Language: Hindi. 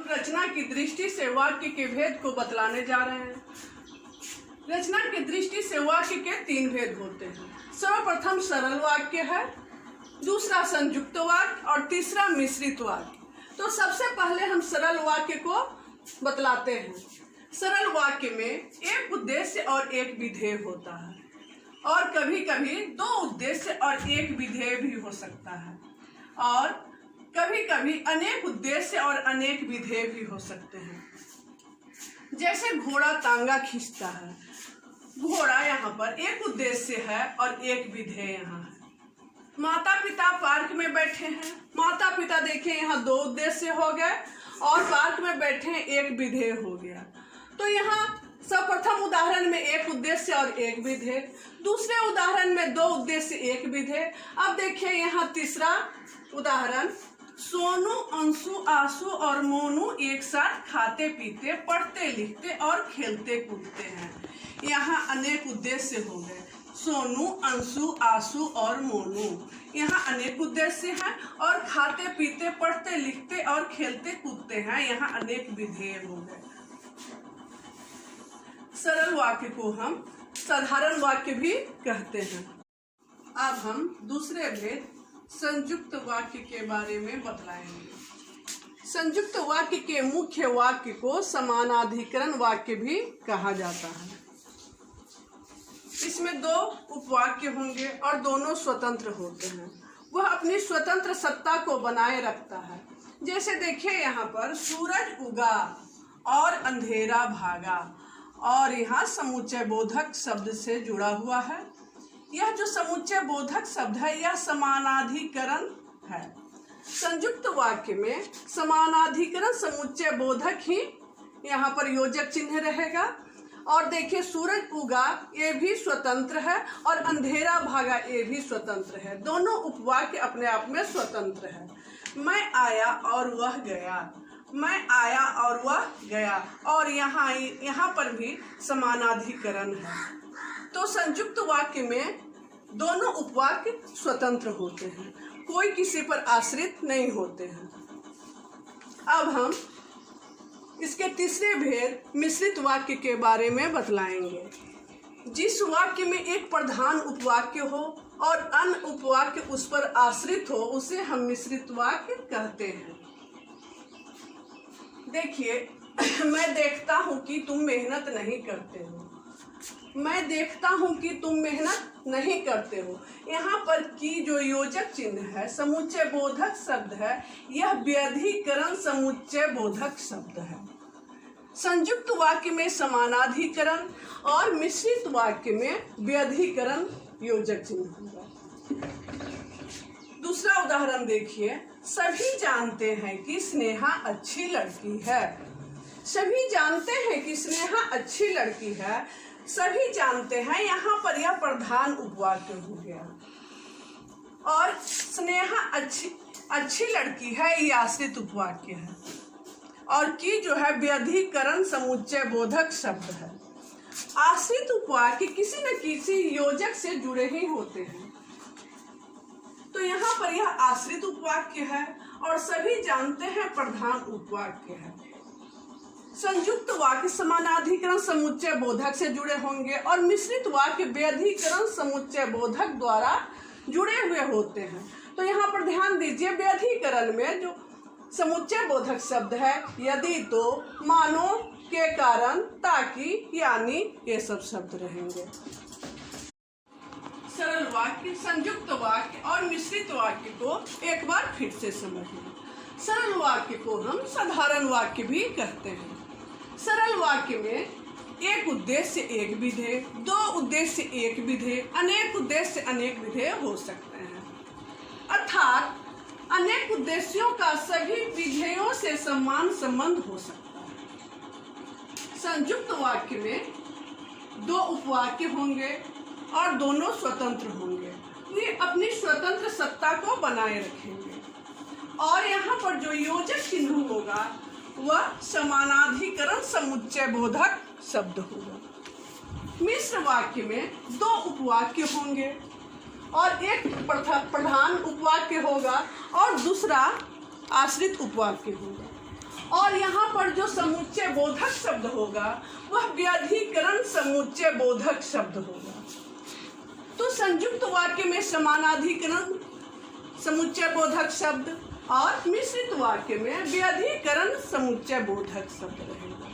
रचना की दृष्टि से वाक्य के भेद को बतलाने जा रहे हैं। रचना की दृष्टि से वाक्य के 3 भेद होते हैं। सर्वप्रथम सरल वाक्य है, दूसरा संयुक्त वाक्य और तीसरा मिश्रित वाक्य। तो सबसे पहले हम सरल वाक्य को बतलाते हैं। सरल वाक्य में एक उद्देश्य और एक विधेय होता है और कभी कभी 2 उद्देश्य और एक विधेय भी हो सकता है और कभी कभी अनेक उद्देश्य और अनेक विधेय भी हो सकते हैं। जैसे घोड़ा तांगा खींचता है, घोड़ा यहाँ पर एक उद्देश्य है और एक विधेय यहाँ है। माता पिता पार्क में बैठे हैं, माता पिता देखें यहाँ 2 उद्देश्य हो गए और पार्क में बैठे हैं, एक विधेय हो गया। तो यहाँ सर्वप्रथम उदाहरण में एक उद्देश्य और एक विधेय, दूसरे उदाहरण में 2 उद्देश्य एक विधेय। अब देखिए यहाँ तीसरा उदाहरण, सोनू, अंशु, आशु और मोनू एक साथ खाते पीते, पढ़ते लिखते और खेलते कूदते हैं। यहाँ अनेक उद्देश्य हो गए, सोनू, अंशु, आशु और मोनू। यहाँ अनेक उद्देश्य हैं और खाते पीते, पढ़ते लिखते और खेलते कूदते हैं, यहाँ अनेक विधेय हो गए। सरल वाक्य को हम साधारण वाक्य भी कहते हैं। अब हम दूसरे भेद संयुक्त वाक्य के बारे में बतलाएंगे। संयुक्त वाक्य के मुख्य वाक्य को समानाधिकरण वाक्य भी कहा जाता है। इसमें 2 उपवाक्य होंगे और दोनों स्वतंत्र होते हैं। वह अपनी स्वतंत्र सत्ता को बनाए रखता है। जैसे देखिए यहाँ पर सूरज उगा और अंधेरा भागा और यहाँ समुच्चय बोधक शब्द से जुड़ा हुआ है। यह जो समुच्चय बोधक शब्द है यह समानाधिकरण है। संयुक्त वाक्य में समानाधिकरण समुच्चय बोधक ही यहाँ पर योजक चिन्ह रहेगा। और देखिए सूरज उगा ये भी स्वतंत्र है और अंधेरा भागा ये भी स्वतंत्र है। दोनों उपवाक्य अपने आप में स्वतंत्र है। मैं आया और वह गया, मैं आया और वह गया, और यहाँ पर भी समानाधिकरण है। तो संयुक्त वाक्य में दोनों उपवाक्य स्वतंत्र होते हैं, कोई किसी पर आश्रित नहीं होते हैं। अब हम इसके तीसरे भेद मिश्रित वाक्य के बारे में बतलाएंगे। जिस वाक्य में एक प्रधान उपवाक्य हो और अन्य उपवाक्य उस पर आश्रित हो उसे हम मिश्रित वाक्य कहते हैं। देखिए, मैं देखता हूँ कि तुम मेहनत नहीं करते हो, मैं देखता हूँ कि तुम मेहनत नहीं करते हो। यहाँ पर की जो योजक चिन्ह है समुच्चय बोधक शब्द है, यह व्यधिकरण समुच्चय बोधक शब्द है। संयुक्त वाक्य में समानाधिकरण और मिश्रित वाक्य में व्यधिकरण योजक चिन्ह होगा। दूसरा उदाहरण देखिए, सभी जानते हैं कि स्नेहा अच्छी लड़की है। सभी जानते हैं कि स्नेहा अच्छी लड़की है, सभी जानते हैं, यहाँ पर यह प्रधान उपवाक्य हो गया। और स्नेहा अच्छी लड़की है ये आश्रित उपवाक्य है और की जो है व्यधिकरण समुच्चय बोधक शब्द है। आश्रित उपवाक्य किसी न किसी योजक से जुड़े ही होते हैं। तो यहाँ पर यह आश्रित उपवाक्य है और सभी जानते हैं प्रधान उपवाक्य है। संयुक्त वाक्य समानाधिकरण समुच्चय बोधक से जुड़े होंगे और मिश्रित वाक्य व्यधिकरण समुच्चय बोधक द्वारा जुड़े हुए होते हैं। तो यहाँ पर ध्यान दीजिए, व्यधिकरण में जो समुच्चय बोधक शब्द है यदि, तो, मानो, के कारण, ताकि, यानी ये सब शब्द रहेंगे। सरल वाक्य, संयुक्त वाक्य और मिश्रित वाक्य को एक बार फिर से समझिए। सरल वाक्य को हम साधारण वाक्य भी कहते हैं। सरल वाक्य में एक उद्देश्य एक विधेय, 2 उद्देश्य एक विधेय, अनेक उद्देश्य अनेक विधेय हो सकते हैं। अर्थात अनेक उद्देश्यों का सभी विधेयों से समान संबंध हो सकता है। संयुक्त वाक्य में 2 उपवाक्य होंगे और दोनों स्वतंत्र होंगे। वे अपनी स्वतंत्र सत्ता को बनाए रखेंगे और यहाँ पर जो योजक चिन्ह होगा वह समानाधिकरण समुच्चय बोधक शब्द होगा। मिश्र वाक्य में 2 उपवाक्य होंगे और एक प्रधान उपवाक्य होगा और दूसरा आश्रित उपवाक्य होगा और यहाँ पर जो समुच्चय बोधक शब्द होगा वह व्यधिकरण समुच्चय बोधक शब्द होगा। तो संयुक्त वाक्य में समानाधिकरण समुच्चय बोधक शब्द और मिश्रित वाक्य में व्यधिकरण समुच्चय बोधक शब्द रहेगा।